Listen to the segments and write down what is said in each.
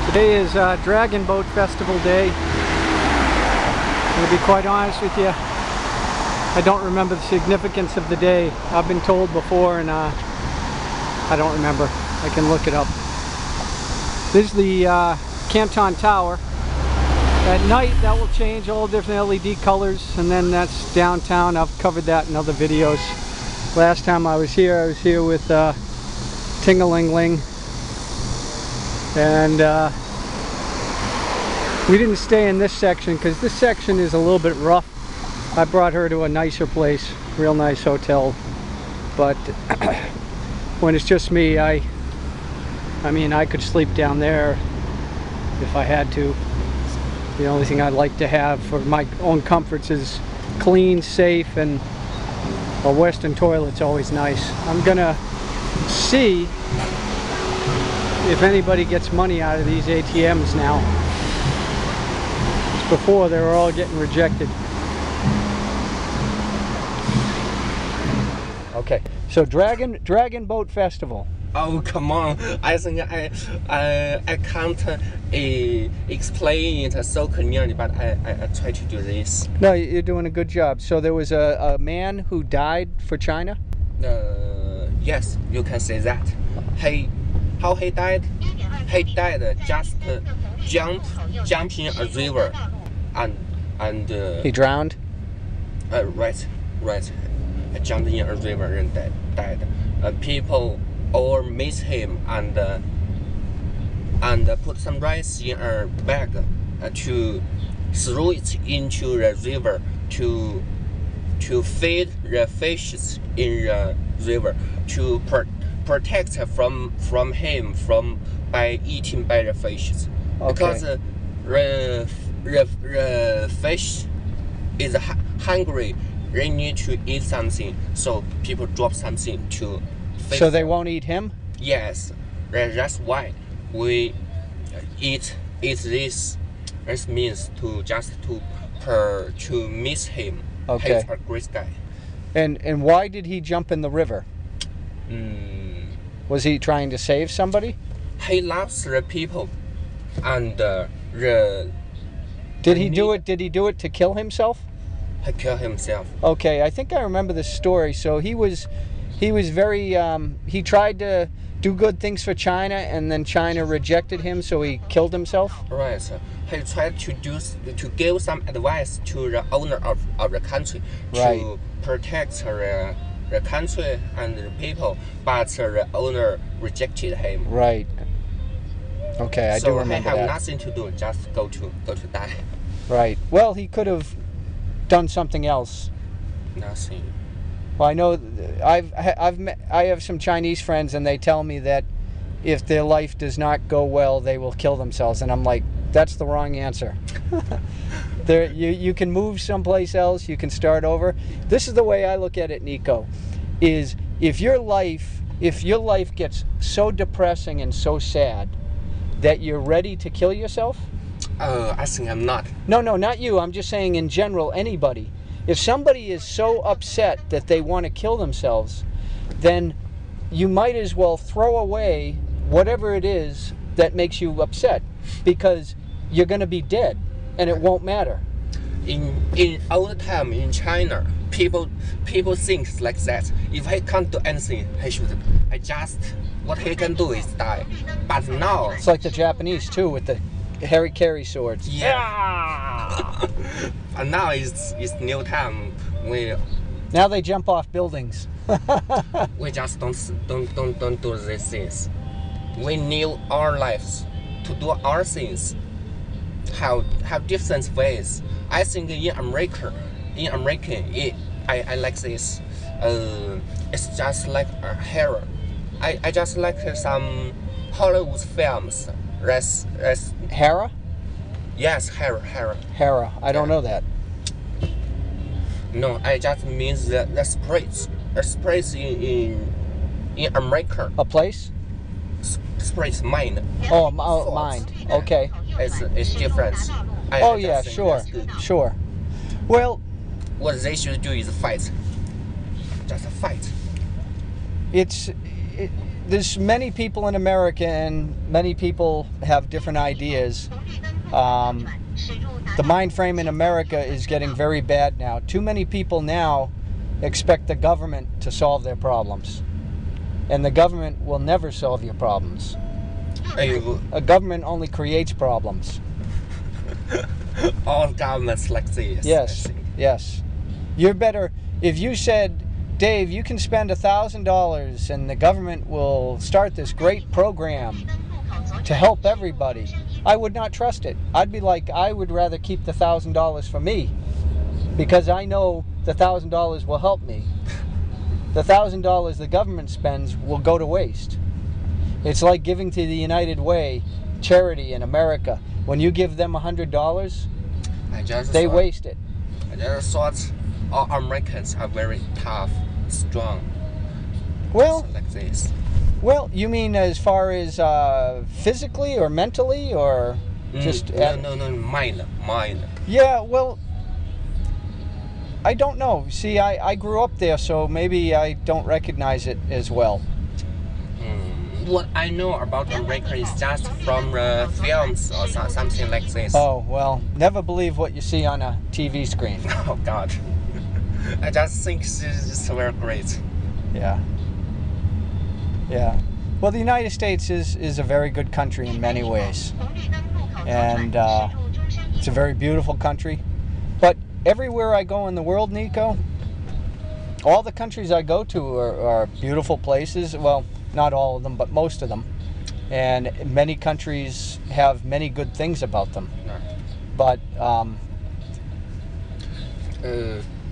Today is Dragon Boat Festival Day. To be quite honest with you, I don't remember the significance of the day. I've been told before and I don't remember. I can look it up. This is the Canton Tower. At night that will change, all different LED colors, and then that's downtown. I've covered that in other videos. Last time I was here with Ting-a-ling-ling. And we didn't stay in this section because this section is a little bit rough. I brought her to a nicer place, real nice hotel. But when it's just me, I mean, I could sleep down there if I had to. The only thing I'd like to have for my own comforts is clean, safe, and a Western toilet's always nice. I'm gonna see if anybody gets money out of these ATMs now. Before they were all getting rejected. Okay, so Dragon Boat Festival. Oh, come on. I think I can't explain it so clearly, but I try to do this. No, you're doing a good job. So there was a man who died for China? Yes, you can say that. How he died? He died just jumping a river and he drowned? Right. Jumped in a river and died. People all miss him and put some rice in a bag to throw it into the river to feed the fishes in the river, to protect from him by eating by the fishes. Okay. Because the fish is hungry, they need to eat something, so people drop something to feed. So they won't eat him? Yes, that's why we eat this. This means to miss him. Okay. He's a great guy. And why did he jump in the river? Was he trying to save somebody? He loves the people, and Did he do it to kill himself? He killed himself. Okay, I think I remember the story. So he was very he tried to do good things for China, and then China rejected him, so he killed himself. Right. He tried to give some advice to the owner of the country, right, to protect the country and the people, but the owner rejected him. Right. Okay, I do remember that. So he had that. nothing to do, just go to die. Right. Well, he could have done something else. Nothing. Well, I know I have some Chinese friends, and they tell me that if their life does not go well, they will kill themselves, and I'm like, that's the wrong answer. You can move someplace else, you can start over. This is the way I look at it, Nico, is if your life gets so depressing and so sad that you're ready to kill yourself. I think I'm not. No, not you. I'm just saying in general, anybody. If somebody is so upset that they want to kill themselves, then you might as well throw away whatever it is that makes you upset, because you're going to be dead and it won't matter. In old time in China, people think like that. If he can't do anything, he should. What he can do is die. But now it's like the Japanese too, with the Harry swords. Yeah. And now it's new time. Now they jump off buildings. We just don't do these things. We need our lives to do our things. Have different ways. I think in America, I like this. It's just like a hero. I just like some Hollywood films. Hera? Yes, Hera. Hera. I don't know that. No, I just mean the spirits. The spirits in America. A place? Spirits, mind. Oh, mind. Yeah. Okay. It's different. Yeah, sure. Well, what they should do is fight. Just fight. there's many people in America, and many people have different ideas. The mind frame in America is getting very bad now. Too many people now expect the government to solve their problems, and the government will never solve your problems. A government only creates problems. All governments like this. Yes, yes. You're better if you said, Dave, you can spend $1,000 and the government will start this great program to help everybody. I would not trust it. I'd be like, I would rather keep the $1,000 for me, because I know the $1,000 will help me. The $1,000 the government spends will go to waste. It's like giving to the United Way charity in America. When you give them $100, they waste it. I just thought all Americans are very tough, strong. Well, so like this. Well, you mean as far as physically or mentally, or just... No, mind. Yeah, well, I don't know. See, I grew up there, so maybe I don't recognize it as well. What I know about America is just from films or something like this. Oh, well, never believe what you see on a TV screen. Oh, God. I just think this is very great. Yeah. Yeah. Well, the United States is a very good country in many ways. And it's a very beautiful country. But everywhere I go in the world, Nico, all the countries I go to are beautiful places. Well, not all of them, but most of them. And many countries have many good things about them. But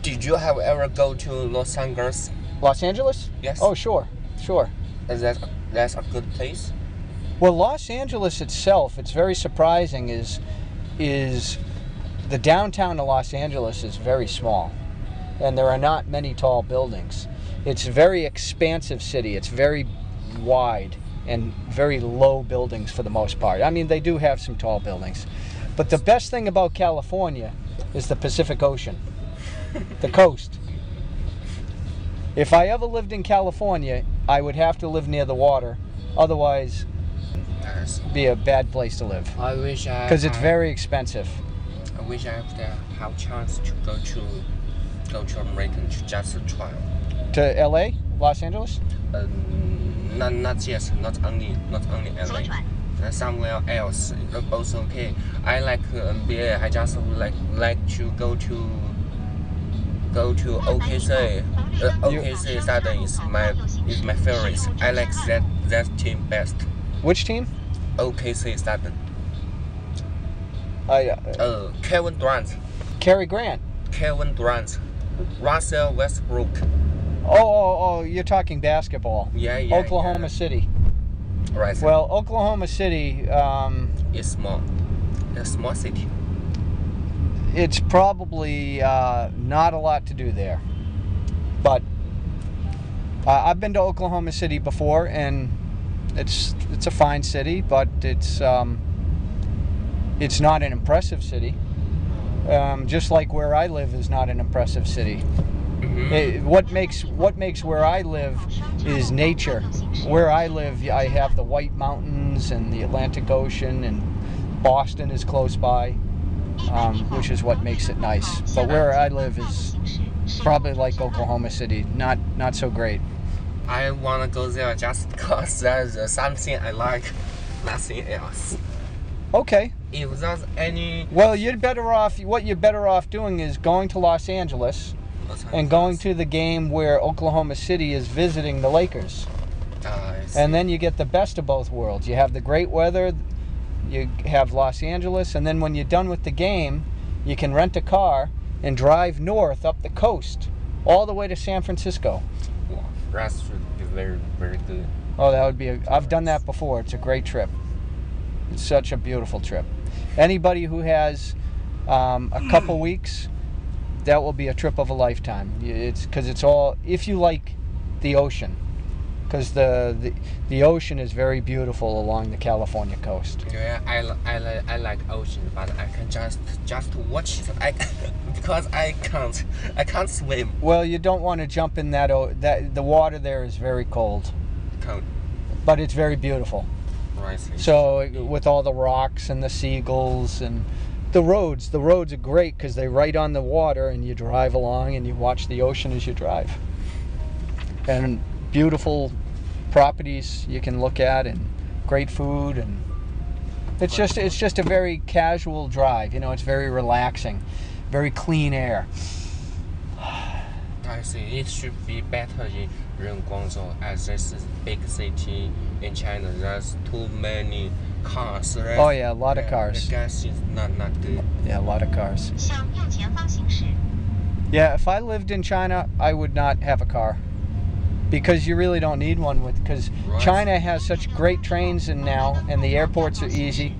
did you have ever go to Los Angeles? Los Angeles? Yes. Oh, sure. That's a good place? Well, Los Angeles itself, it's very surprising, is the downtown of Los Angeles is very small, and there are not many tall buildings. It's a very expansive city. It's very wide and very low buildings for the most part. I mean, they do have some tall buildings. But the best thing about California is the Pacific Ocean, the coast. If I ever lived in California, I would have to live near the water. Otherwise, it'd be a bad place to live. I wish because it's very expensive. I wish I have chance to go to America to just try. To LA, Los Angeles? Not yes, not only LA. Somewhere else, both okay. I like NBA. I just would like to go to OKC. OKC Thunder is my favorite. I like that team best. Which team? OKC Thunder. Kevin Durant. Cary Grant. Kevin Durant. Russell Westbrook. Oh, you're talking basketball. Yeah. Oklahoma City. Right. Well, Oklahoma City is small. A small city. It's probably not a lot to do there. But I've been to Oklahoma City before, and it's a fine city, but it's not an impressive city. Just like where I live is not an impressive city. What makes where I live is nature. Where I live, I have the White Mountains and the Atlantic Ocean, and Boston is close by, which is what makes it nice. But where I live is probably like Oklahoma City, not so great. I want to go there just because there's something I like, nothing else. Okay. If there's any... Well, what you're better off doing is going to Los Angeles and going to the game where Oklahoma City is visiting the Lakers. And then you get the best of both worlds. You have the great weather, you have Los Angeles, and then when you're done with the game, you can rent a car and drive north up the coast all the way to San Francisco. Wow, that should be very, very good. Oh, that would be I've done that before. It's a great trip. It's such a beautiful trip. Anybody who has a couple weeks, that will be a trip of a lifetime. It's because it's all, if you like the ocean, because the ocean is very beautiful along the California coast. Yeah, I like ocean, but I can just watch it. Because I can't swim. Well, you don't want to jump in that the water there is very cold. cold. but it's very beautiful. Right. So with all the rocks and the seagulls and the roads are great because they're right on the water, and you drive along and you watch the ocean as you drive. And beautiful properties you can look at, and great food, and it's just a very casual drive. You know, it's very relaxing, very clean air. I see. It should be better in Guangzhou, as this is big city in China. There's too many cars, right? Oh yeah, a lot of cars. The gas is not good. Yeah, a lot of cars. Yeah, if I lived in China, I would not have a car, because you really don't need one because Right. China has such great trains and the airports are easy.